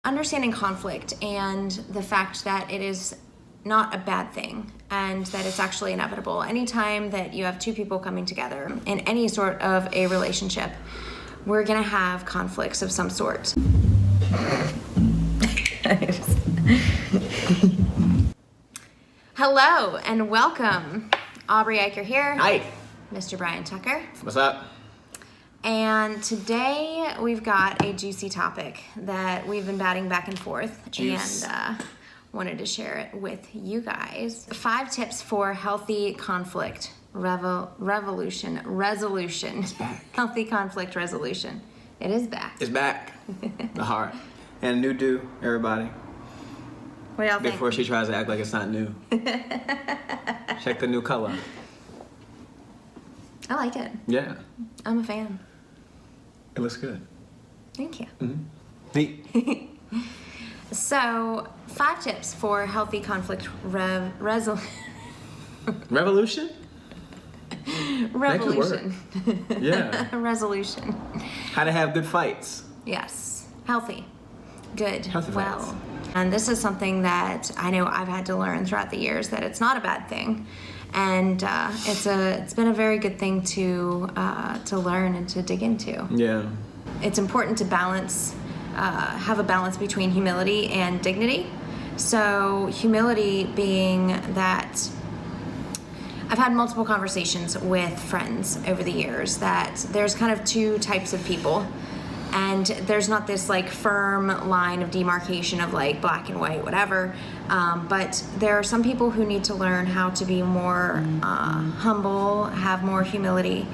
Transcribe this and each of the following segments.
understanding conflict and the fact that it is not a bad thing and that it's actually inevitable. Anytime that you have two people coming together in any sort of a relationship, we're gonna have conflicts of some sort. Hello and welcome. Aubrey Eicher here. Hi. Mr. Brian Tucker. What's up? And today we've got a juicy topic that we've been batting back and forth. Juice. And wanted to share it with you guys. 5 tips for healthy conflict resolution. It's back. Healthy conflict resolution. It is back. It's back. The heart. And new do, everybody. What do y'all think? Before she tries to act like it's not new. Check the new color. I like it. Yeah. I'm a fan. It looks good. Thank you. Mm-hmm. Neat. So, 5 tips for healthy conflict resolution. Revolution? Revolution. Yeah. Resolution. How to have good fights. Yes. Healthy. Good. Healthy well. fights. And this is something that I know I've had to learn throughout the years, that it's not a bad thing. And it's been a very good thing to learn and to dig into. Yeah. It's important to balance, have a balance between humility and dignity. So humility being that I've had multiple conversations with friends over the years that there's kind of 2 types of people, and there's not this like firm line of demarcation of like black and white, whatever. But there are some people who need to learn how to be more humble, have more humility.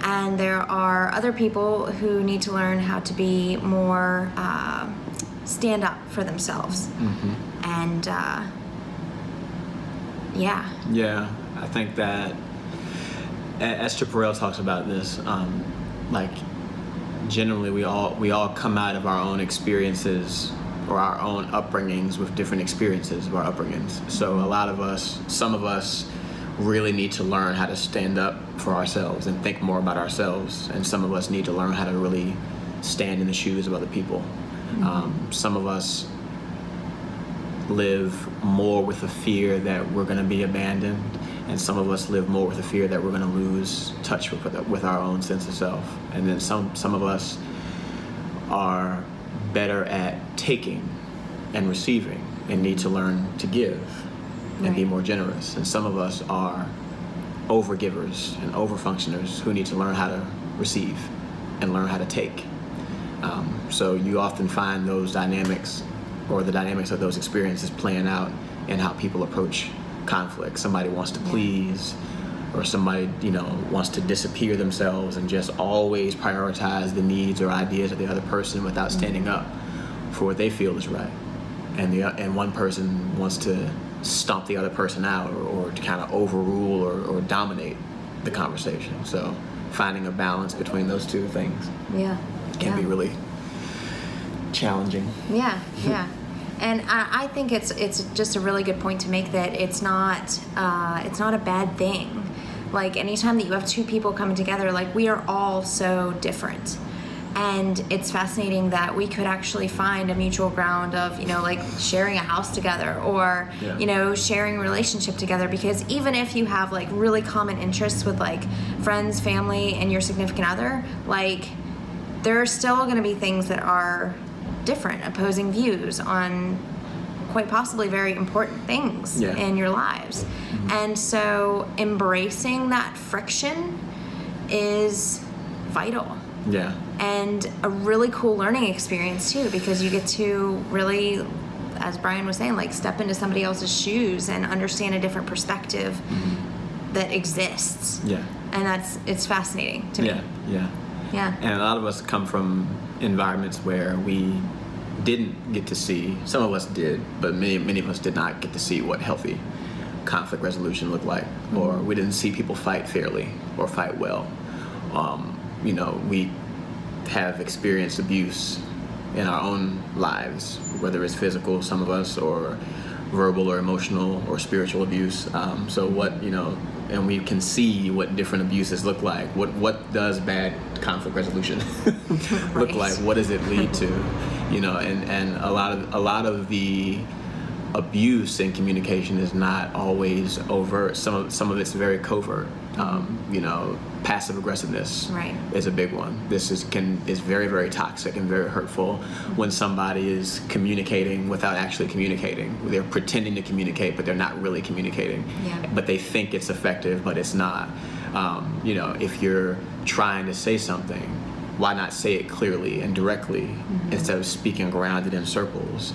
And there are other people who need to learn how to be more stand up for themselves. Mm-hmm. And yeah. Yeah. I think that Esther Perel talks about this. Like, generally, we all come out of our own experiences or our own upbringings with different experiences of our upbringings. So a lot of us, some of us, really need to learn how to stand up for ourselves and think more about ourselves, and some of us need to learn how to really stand in the shoes of other people. Mm-hmm. Some of us live more with the fear that we're going to be abandoned, and some of us live more with the fear that we're going to lose touch with our own sense of self. And then some of us are better at taking and receiving and need to learn to give and be more generous. And some of us are overgivers and overfunctioners who need to learn how to receive and learn how to take. So you often find those dynamics, or the dynamics of those experiences, playing out in how people approach conflict. Somebody wants to please, or somebody, wants to disappear themselves and just always prioritize the needs or ideas of the other person without standing up for what they feel is right. And one person wants to stomp the other person out, or to kind of overrule or dominate the conversation. So finding a balance between those 2 things can be really challenging. Yeah. And I think it's just a really good point to make, that it's not a bad thing. Like, anytime that you have 2 people coming together, like, we are all so different. And it's fascinating that we could actually find a mutual ground of, like sharing a house together, or, sharing a relationship together. Because even if you have like really common interests with like friends, family, and your significant other, like, there are still going to be things that are different, opposing views on quite possibly very important things in your lives. Mm-hmm. And so embracing that friction is vital. Yeah. And a really cool learning experience too, because you get to really, as Brian was saying, like step into somebody else's shoes and understand a different perspective that exists. Yeah. And it's fascinating to me. Yeah. And a lot of us come from environments where we didn't get to see, some of us did, but many of us did not get to see what healthy conflict resolution looked like, or we didn't see people fight fairly or fight well. We have experienced abuse in our own lives, whether it's physical, some of us, or verbal or emotional or spiritual abuse. And we can see what different abuses look like. What does bad conflict resolution look like? What does it lead to? and a lot of the abuse in communication is not always overt. Some of it's very covert. Passive aggressiveness is a big one. This is very, very toxic and very hurtful when somebody is communicating without actually communicating. They're pretending to communicate, but they're not really communicating. Yeah. But they think it's effective, but it's not. If you're trying to say something, why not say it clearly and directly instead of speaking around it in circles?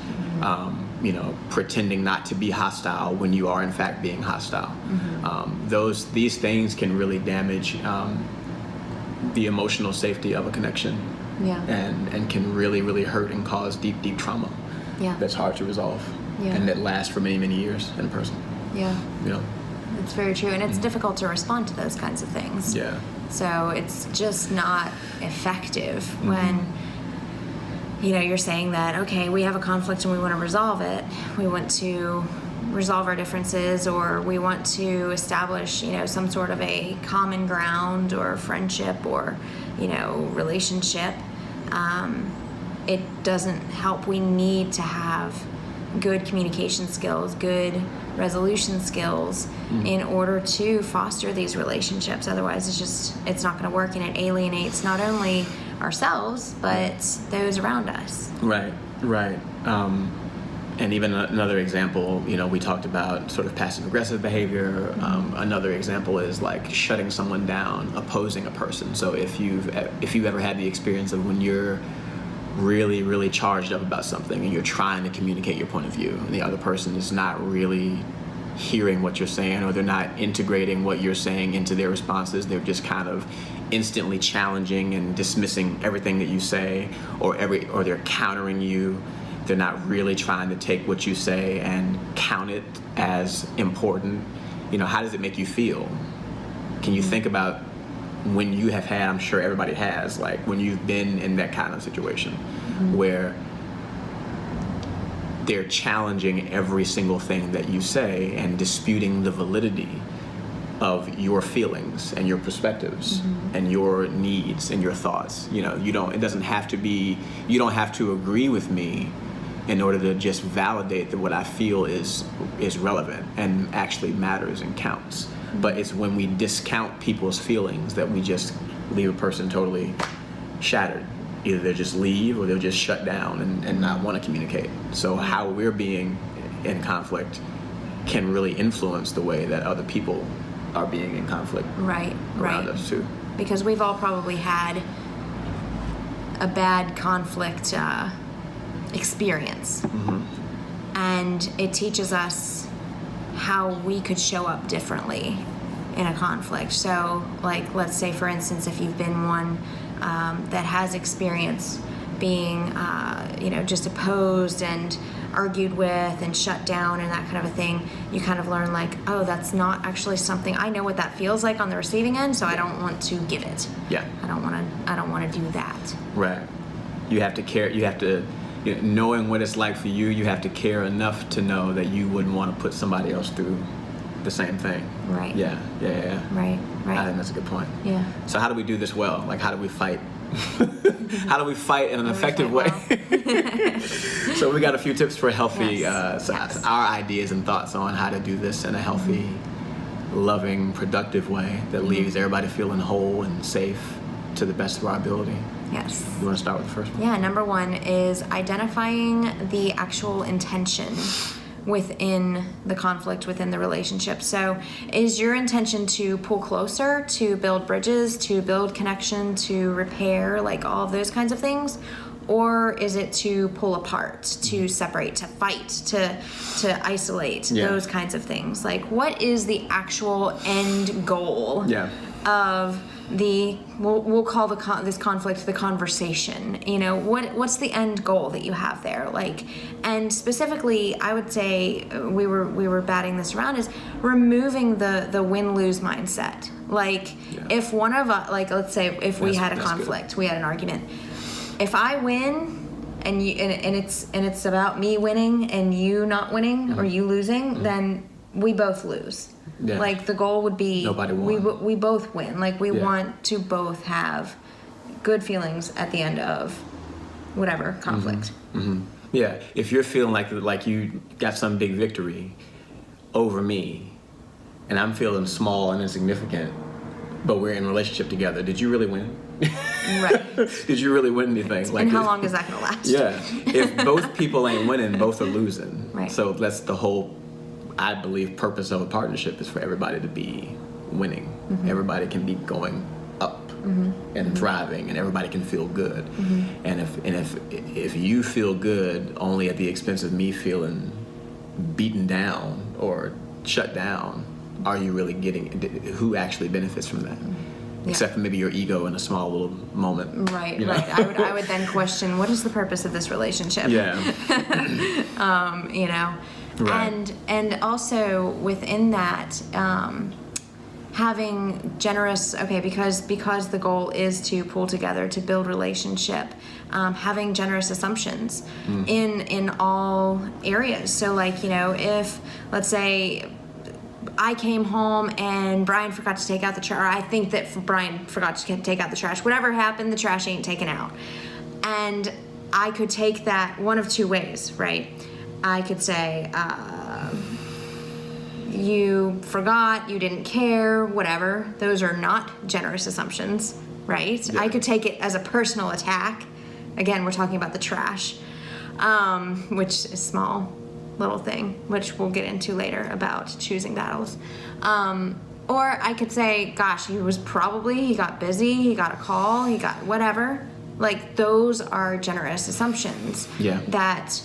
Pretending not to be hostile when you are in fact being hostile. These things can really damage the emotional safety of a connection, and can really, really hurt and cause deep, deep trauma. That's hard to resolve, and that lasts for many, many years in a person. It's very true, and it's difficult to respond to those kinds of things. So it's just not effective when you're saying that, okay, we have a conflict and we want to resolve it. We want to resolve our differences, or we want to establish, some sort of a common ground or friendship or, relationship. It doesn't help. We need to have good communication skills, good resolution skills in order to foster these relationships. Otherwise, it's not going to work, and it alienates not only ourselves but those around us. Right. And even another example, we talked about sort of passive aggressive behavior. Another example is like shutting someone down, opposing a person. So if you've ever had the experience of when you're really, really charged up about something and you're trying to communicate your point of view, and the other person is not really hearing what you're saying, or they're not integrating what you're saying into their responses. They're just kind of instantly challenging and dismissing everything that you say, or they're countering you. They're not really trying to take what you say and count it as important. How does it make you feel? Can you think about when you have had, I'm sure everybody has, like when you've been in that kind of situation where they're challenging every single thing that you say and disputing the validity of your feelings and your perspectives and your needs and your thoughts. You don't have to agree with me in order to just validate that what I feel is relevant and actually matters and counts. But it's when we discount people's feelings that we just leave a person totally shattered. Either they'll just leave or they'll just shut down and not want to communicate. So how we're being in conflict can really influence the way that other people are being in conflict around us too. Because we've all probably had a bad conflict experience. And it teaches us how we could show up differently in a conflict. So, like, let's say, for instance, if you've been one that has experienced being, just opposed and argued with and shut down and that kind of a thing, you kind of learn like, oh, that's not actually something, I know what that feels like on the receiving end, so I don't want to give it. I don't want to do that. Right. You have to care. You have to, knowing what it's like for you, you have to care enough to know that you wouldn't want to put somebody else through the same thing. Right. Yeah. Right. I think that's a good point. Yeah. So how do we do this well? Like, how do we fight? How do we fight in an effective way? So we got a few tips for healthy, our ideas and thoughts on how to do this in a healthy, loving, productive way that leaves everybody feeling whole and safe to the best of our ability. Yes. You want to start with the first one? Yeah, number one is identifying the actual intention within the conflict, within the relationship. So is your intention to pull closer, to build bridges, to build connection, to repair, like all of those kinds of things? Or is it to pull apart, to separate, to fight, to isolate, those kinds of things? Like, what is the actual end goal of the, we'll call this conflict the conversation? What's the end goal that you have there? Like, and specifically, I would say we were batting this around, is removing the win-lose mindset. Like, if one of us, like, let's say if we had a conflict, we had an argument. If I win and you and it's about me winning and you not winning or you losing, then we both lose. Yeah. Like, the goal would be nobody won. We both win. Like, we want to both have good feelings at the end of whatever conflict. Yeah, if you're feeling like you got some big victory over me, and I'm feeling small and insignificant, but we're in a relationship together, did you really win? Right. Did you really win anything? And how long is that going to last? Yeah, if both people ain't winning, both are losing. Right. So that's the whole, I believe, purpose of a partnership is for everybody to be winning. Everybody can be going up and thriving, and everybody can feel good. And if you feel good only at the expense of me feeling beaten down or shut down, are you really getting, who actually benefits from that? Yeah. Except for maybe your ego in a small little moment. Right, you know? right. I would then question, what is the purpose of this relationship? Yeah. You know, Right. and also within that, having generous, because the goal is to pull together, to build relationship, having generous assumptions in all areas. So like, you know, if let's say I came home and Brian forgot to take out the trash, or I think that Brian forgot to take out the trash, whatever happened, the trash ain't taken out. And I could take that one of two ways, right? I could say, you forgot, you didn't care, whatever. Those are not generous assumptions, right? Yeah. I could take it as a personal attack. Again, we're talking about the trash, which is a small little thing, which we'll get into later about choosing battles. Or I could say, gosh, he got busy, he got a call, he got whatever. Like, those are generous assumptions that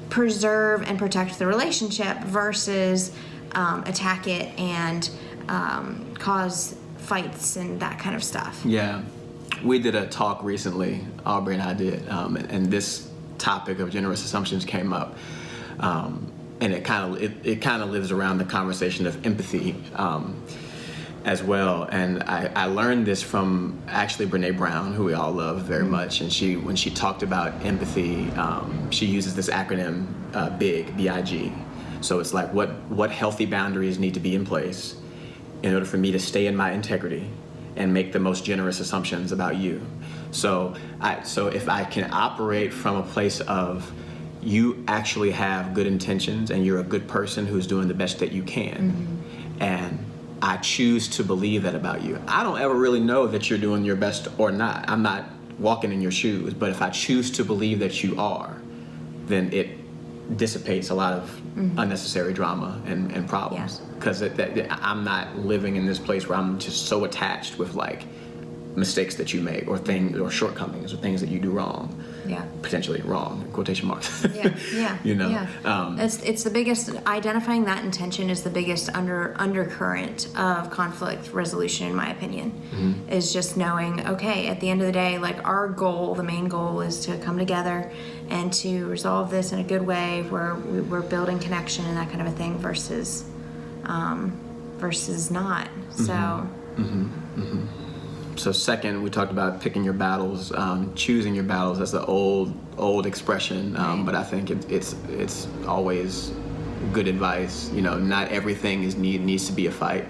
preserve and protect the relationship versus attack it and cause fights and that kind of stuff. Yeah. We did a talk recently, Aubrey and I did, and this topic of generous assumptions came up. And it kind of lives around the conversation of empathy as well. And I learned this from actually Brene Brown, who we all love very much. And when she talked about empathy, she uses this acronym BIG, B-I-G. So it's like what healthy boundaries need to be in place in order for me to stay in my integrity and make the most generous assumptions about you. So if I can operate from a place of you actually have good intentions and you're a good person who's doing the best that you can, and I choose to believe that about you. I don't ever really know that you're doing your best or not. I'm not walking in your shoes, but if I choose to believe that you are, then it dissipates a lot of unnecessary drama and problems. Because I'm not living in this place where I'm just so attached with like mistakes that you make or things or shortcomings or things that you do wrong. Potentially wrong, in quotation marks. You know. It's the biggest, identifying that intention is the biggest undercurrent of conflict resolution, in my opinion. Is just knowing, okay, at the end of the day, like, our goal, the main goal, is to come together and to resolve this in a good way where we're building connection and that kind of a thing versus not. So So second, we talked about picking your battles, choosing your battles. That's the old expression, but I think it's always good advice. You know, not everything needs to be a fight.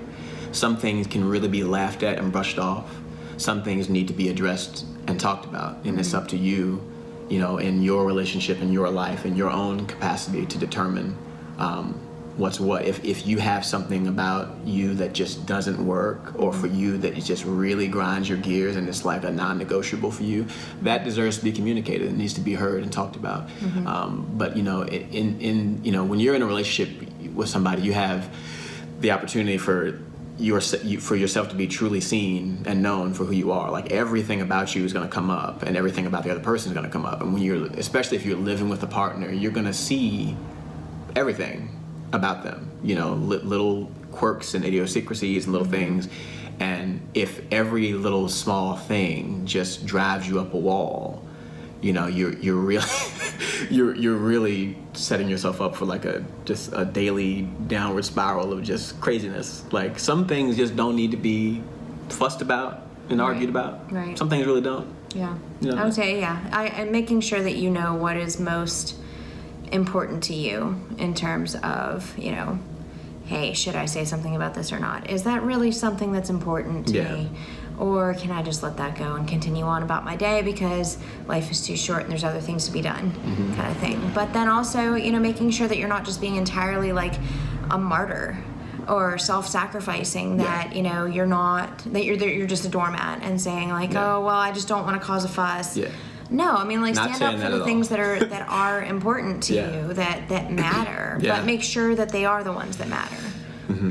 Some things can really be laughed at and brushed off. Some things need to be addressed and talked about, and it's up to you, you know, in your relationship, in your life, in your own capacity to determine what's what. If you have something about you that just doesn't work, or for you that it just really grinds your gears and it's like a non-negotiable for you, that deserves to be communicated. It needs to be heard and talked about. But you know, when you're in a relationship with somebody, you have the opportunity for yourself to be truly seen and known for who you are. Like, everything about you is going to come up, and everything about the other person is going to come up. And especially if you're living with a partner, you're going to see everything about them, you know, little quirks and idiosyncrasies and little things. And if every little small thing just drives you up a wall, you know, you're really you're really setting yourself up for like just a daily downward spiral of just craziness. Like, some things just don't need to be fussed about and argued about. Right. Some things really don't. Yeah. You know? I would say, I'm making sure that you know what is most important to you in terms of, you know, hey, should I say something about this or not? Is that really something that's important to me? Or can I just let that go and continue on about my day because life is too short and there's other things to be done, kind of thing. But then also, making sure that you're not just being entirely like a martyr or self-sacrificing, that you're not, that you're just a doormat and saying like, oh well, I just don't want to cause a fuss. No, I mean, like, stand up for the things that are important to you, that matter, but make sure that they are the ones that matter.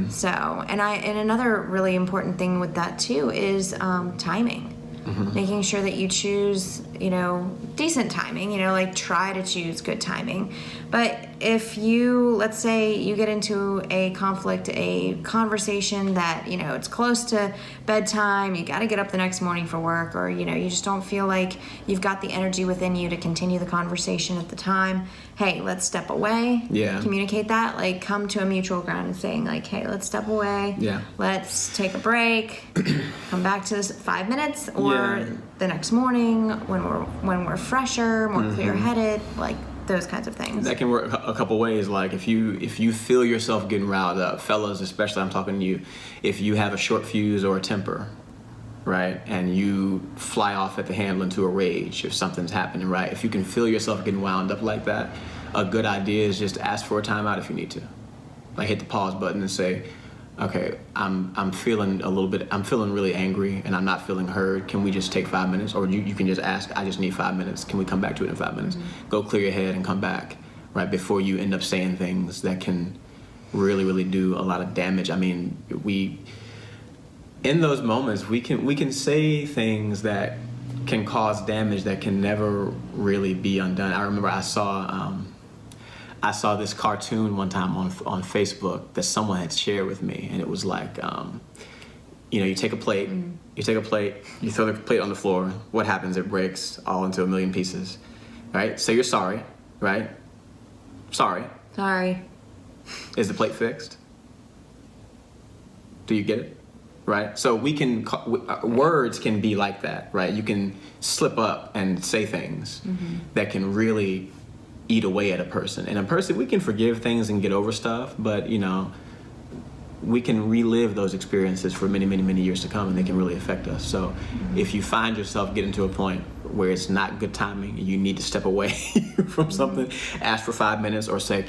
So, and another really important thing with that too is timing. Making sure that you choose, decent timing, like try to choose good timing. But if let's say you get into a conflict, a conversation that, it's close to bedtime, you got to get up the next morning for work, or, you just don't feel like you've got the energy within you to continue the conversation at the time, hey, let's step away. Communicate that, like come to a mutual ground and saying like, hey, let's step away. Let's take a break, come back to this 5 minutes, or the next morning when we're fresher, more clear-headed, like those kinds of things. That can work a couple ways. Like if you feel yourself getting riled up, fellas especially, I'm talking to you, if you have a short fuse or a temper, right, and you fly off at the handle into a rage if something's happening, right, if you can feel yourself getting wound up like that, a good idea is just ask for a timeout if you need to. Like hit the pause button and say, okay, I'm feeling really angry and I'm not feeling heard. Can we just take 5 minutes? Or you can just ask, I just need 5 minutes. Can we come back to it in 5 minutes? Go clear your head and come back, right, before you end up saying things that can really, really do a lot of damage. I mean, in those moments, we can say things that can cause damage that can never really be undone. I remember I saw this cartoon one time on Facebook that someone had shared with me, and it was like, you take a plate, you throw the plate on the floor. What happens? It breaks all into a million pieces, right? Say you're sorry, right? Sorry. Is the plate fixed? Do you get it? Right? So words can be like that, right? You can slip up and say things that can really eat away at a person. And a person, we can forgive things and get over stuff, but we can relive those experiences for many, many, many years to come, and they can really affect us. So if you find yourself getting to a point where it's not good timing and you need to step away from something, ask for 5 minutes or say,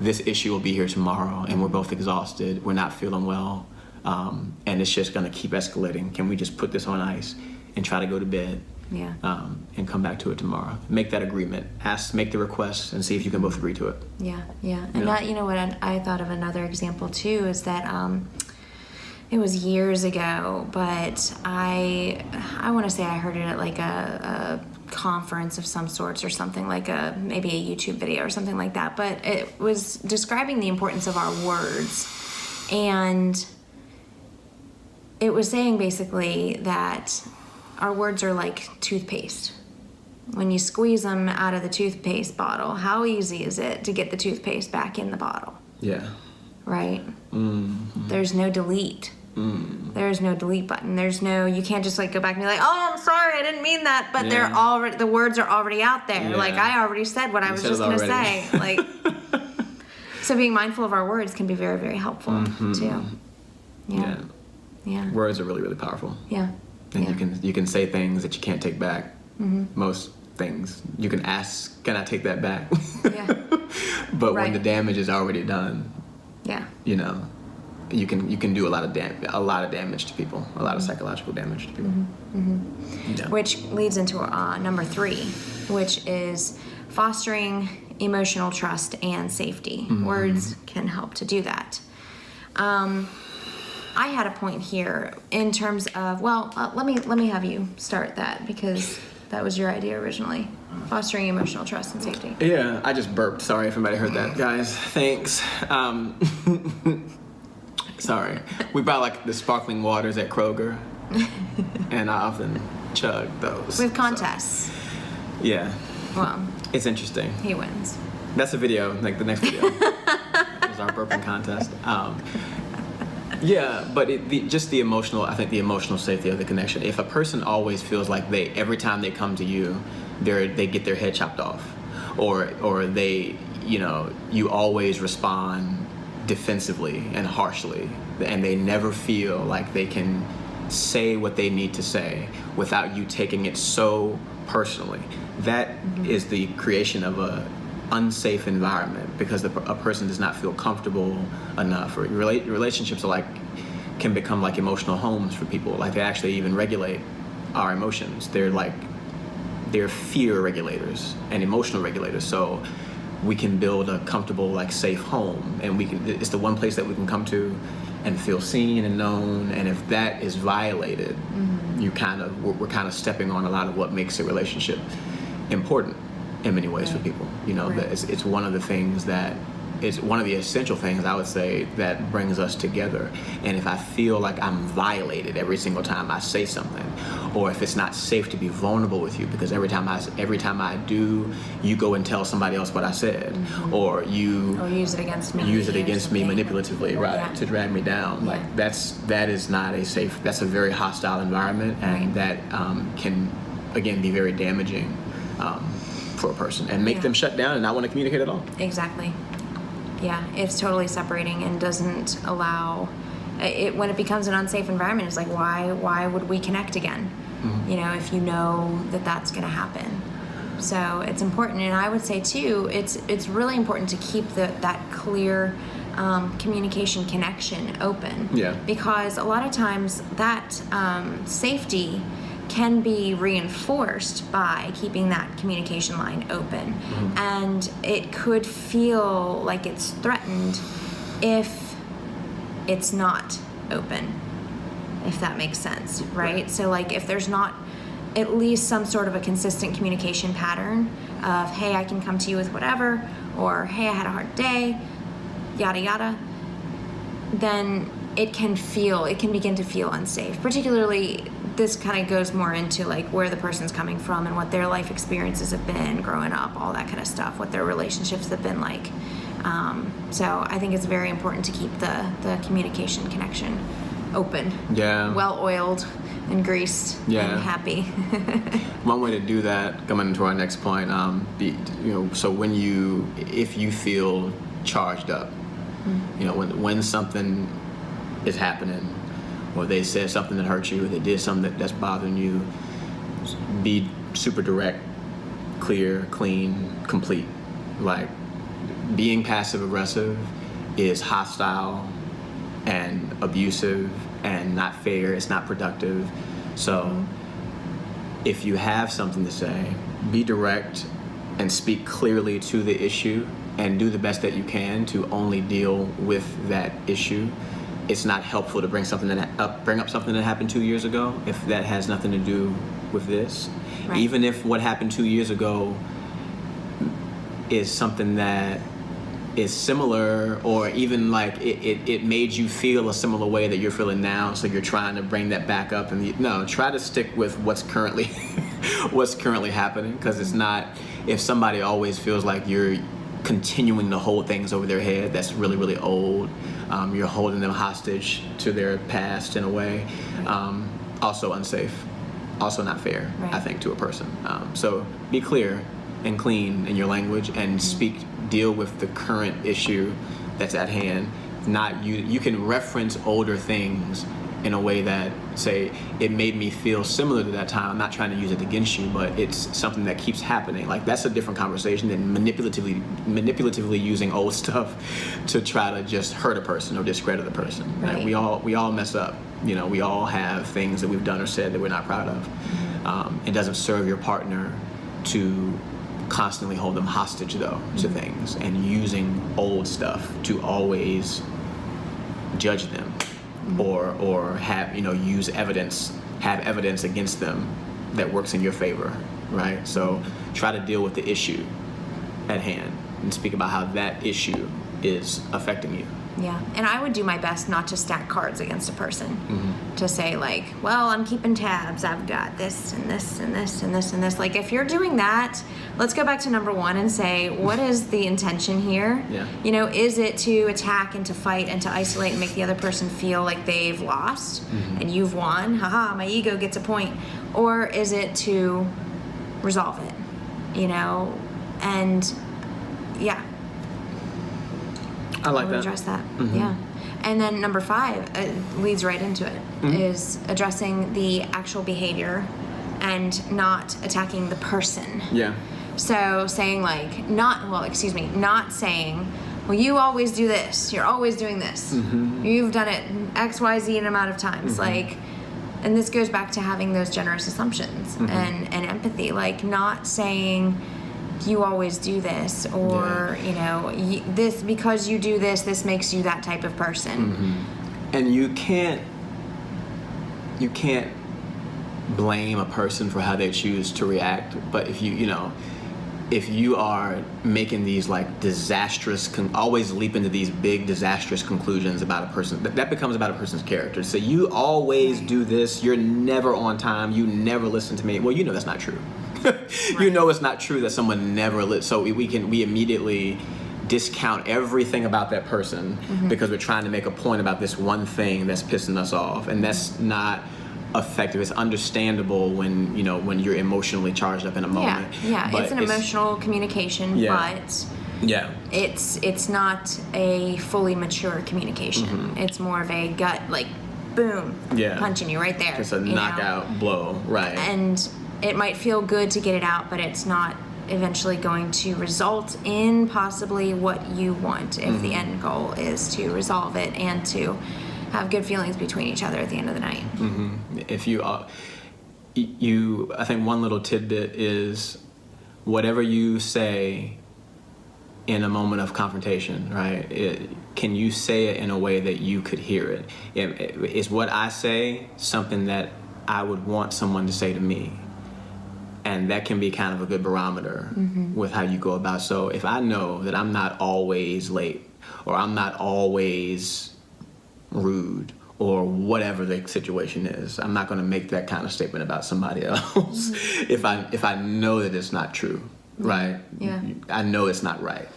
this issue will be here tomorrow and we're both exhausted, we're not feeling well, and it's just gonna keep escalating. Can we just put this on ice and try to go to bed? And come back to it tomorrow. Make that agreement. Make the request and see if you can both agree to it. And that, what I thought of another example too is that it was years ago, but I want to say I heard it at like a conference of some sorts or something, like maybe a YouTube video or something like that. But it was describing the importance of our words, and it was saying basically that our words are like toothpaste. When you squeeze them out of the toothpaste bottle, how easy is it to get the toothpaste back in the bottle? Right? There's no delete. There's no delete button. You can't just like go back and be like, oh, I'm sorry, I didn't mean that. But the words are already out there. Like I already said what I was just gonna say. Like, so being mindful of our words can be very, very helpful too. Words are really, really powerful. And you can say things that you can't take back. Most things you can ask, can I take that back? But when the damage is already done, you can do a lot of damage to people, a lot of psychological damage to people. Which leads into number 3, which is fostering emotional trust and safety. Words can help to do that. I had a point here in terms of, let me have you start that, because that was your idea originally. Fostering emotional trust and safety. Yeah, I just burped. Sorry if anybody heard that, guys. Thanks. Sorry. We buy like the sparkling waters at Kroger, and I often chug those. With contests. Yeah. Well. It's interesting. He wins. That's a video, like the next video. Is our burping contest. Yeah, but the emotional safety of the connection. If a person always feels like every time they come to you, they get their head chopped off, or they, you always respond defensively and harshly, and they never feel like they can say what they need to say without you taking it so personally. That is the creation of a unsafe environment, because a person does not feel comfortable enough. Or relationships are can become like emotional homes for people. Like, they actually even regulate our emotions. They're fear regulators and emotional regulators. So we can build a comfortable, like, safe home, and it's the one place that we can come to and feel seen and known. And if that is violated, we're kind of stepping on a lot of what makes a relationship important in many ways for people. That it's one of the things that is one of the essential things, I would say, that brings us together. And if I feel like I'm violated every single time I say something, or if it's not safe to be vulnerable with you because every time I do, you go and tell somebody else what I said, or use it against me, manipulatively, right, to drag me down. Like, that is not a safe. That's a very hostile environment, and that can, again, be very damaging for a person and make them shut down and not want to communicate at all. Exactly. Yeah, it's totally separating and doesn't allow it. When it becomes an unsafe environment, it's like, why would we connect again? If you know that that's going to happen. So it's important, and I would say too, it's really important to keep that clear communication connection open. Yeah. Because a lot of times that safety can be reinforced by keeping that communication line open. And it could feel like it's threatened if it's not open, if that makes sense, right? So, like, if there's not at least some sort of a consistent communication pattern of, hey, I can come to you with whatever, or hey, I had a hard day, yada yada, then it can begin to feel unsafe. Particularly, this kind of goes more into like where the person's coming from and what their life experiences have been growing up, all that kind of stuff, what their relationships have been like. So I think it's very important to keep the communication connection open, well-oiled and greased, and happy. One way to do that, coming into our next point, so if you feel charged up, when something is happening, or they said something that hurt you, or they did something that's bothering you, be super direct, clear, clean, complete. Like, being passive aggressive is hostile and abusive and not fair. It's not productive. So if you have something to say, be direct and speak clearly to the issue, and do the best that you can to only deal with that issue. It's not helpful to bring up something that happened 2 years ago if that has nothing to do with this. Right. Even if what happened 2 years ago is something that is similar, or even like it made you feel a similar way that you're feeling now, so you're trying to bring that back up. And try to stick with what's currently happening, because it's not, if somebody always feels like you're continuing to hold things over their head that's really, really old, you're holding them hostage to their past in a way. Also unsafe, also not fair, right. I think, to a person. So be clear and clean in your language, and deal with the current issue that's at hand. Not you can reference older things in a way that, say, it made me feel similar to that time. I'm not trying to use it against you, but it's something that keeps happening. Like, that's a different conversation than manipulatively using old stuff to try to just hurt a person or discredit a person. Right. Like, we all mess up. We all have things that we've done or said that we're not proud of. It doesn't serve your partner to constantly hold them hostage, though, to things, and using old stuff to always judge them, or have have evidence against them that works in your favor, right? So try to deal with the issue at hand and speak about how that issue is affecting you. Yeah, and I would do my best not to stack cards against a person. To say, like, well, I'm keeping tabs, I've got this and this and this and this and this. Like, if you're doing that, let's go back to number one and say, what is the intention here? Yeah. Is it to attack and to fight and to isolate and make the other person feel like they've lost and you've won? Haha, my ego gets a point. Or is it to resolve it? And yeah. I like that. Address that. Yeah. And then number 5 leads right into it, is addressing the actual behavior and not attacking the person. Yeah. So saying not saying, well, you always do this. You're always doing this. You've done it X, Y, Z amount of times. And this goes back to having those generous assumptions and empathy. Like, not saying you always do this, or this, because you do this, this makes you that type of person. And you can't blame a person for how they choose to react. But if if you are making these like disastrous, always leap into these big disastrous conclusions about a person, that becomes about a person's character. So you always do this, you're never on time, you never listen to me. Well, that's not true. You know it's not true that someone never so we immediately discount everything about that person because we're trying to make a point about this one thing that's pissing us off, and that's not effective. It's understandable when you're emotionally charged up in a moment. But it's an emotional communication, but it's not a fully mature communication. It's more of a gut, like, boom, punching you right there. Just a knockout blow, right? And it might feel good to get it out, but it's not eventually going to result in possibly what you want if the end goal is to resolve it and to have good feelings between each other at the end of the night. If you I think one little tidbit is, whatever you say in a moment of confrontation, right? Can you say it in a way that you could hear it? Is what I say something that I would want someone to say to me? And that can be kind of a good barometer with how you go about. So if I know that I'm not always late, or I'm not always rude, or whatever the situation is, I'm not going to make that kind of statement about somebody else if I know that it's not true, right? Yeah. I know it's not right.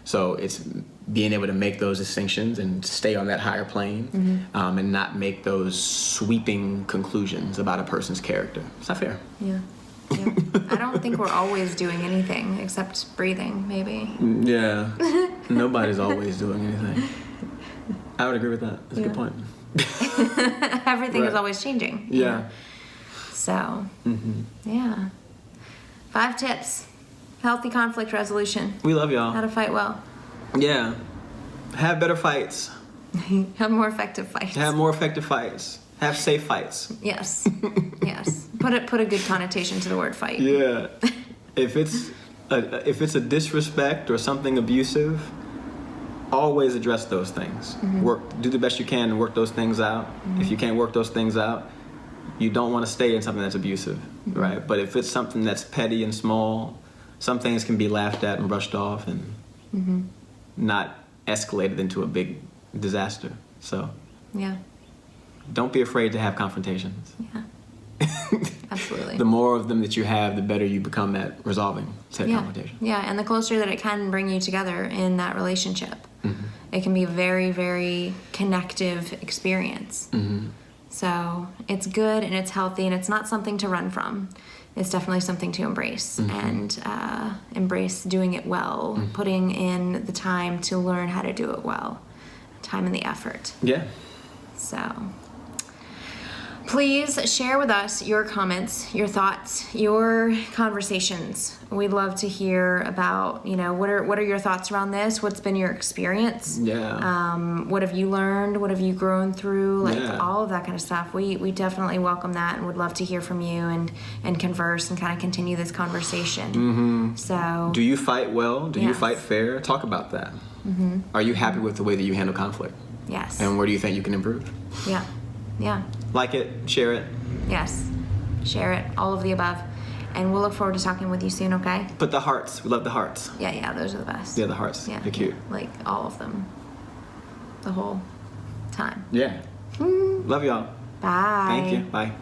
So it's being able to make those distinctions and stay on that higher plane, and not make those sweeping conclusions about a person's character. It's not fair. Yeah. I don't think we're always doing anything except breathing, maybe. Yeah. Nobody's always doing anything. I would agree with that. That's a good point. Everything is always changing. Yeah. So, 5 tips. Healthy conflict resolution. We love y'all. How to fight well. Yeah. Have better fights. Have more effective fights. Have more effective fights. Have safe fights. Yes. Yes. Put a good connotation to the word fight. Yeah. If it's a disrespect or something abusive, always address those things. Do the best you can to work those things out. If you can't work those things out, you don't want to stay in something that's abusive, right? But if it's something that's petty and small, some things can be laughed at and brushed off and not escalated into a big disaster. So don't be afraid to have confrontations. Yeah. Absolutely. The more of them that you have, the better you become at resolving said confrontation. Yeah, and the closer that it can bring you together in that relationship. It can be a very, very connective experience. So it's good and it's healthy, and it's not something to run from. It's definitely something to embrace, and embrace doing it well, putting in the time to learn how to do it well, time and the effort. Yeah. So please share with us your comments, your thoughts, your conversations. We'd love to hear about, what are your thoughts around this? What's been your experience? Yeah. What have you learned? What have you grown through? All of that kind of stuff. We definitely welcome that and would love to hear from you and converse and kind of continue this conversation. So, do you fight well? Do you fight fair? Talk about that. Are you happy with the way that you handle conflict? Yes. And where do you think you can improve? Yeah. Yeah. Like it, share it. Yes. Share it. All of the above. And we'll look forward to talking with you soon, okay? Put the hearts. We love the hearts. Yeah, those are the best. Yeah, the hearts. Yeah. They're cute. Like all of them. The whole time. Yeah. Love y'all. Bye. Thank you. Bye.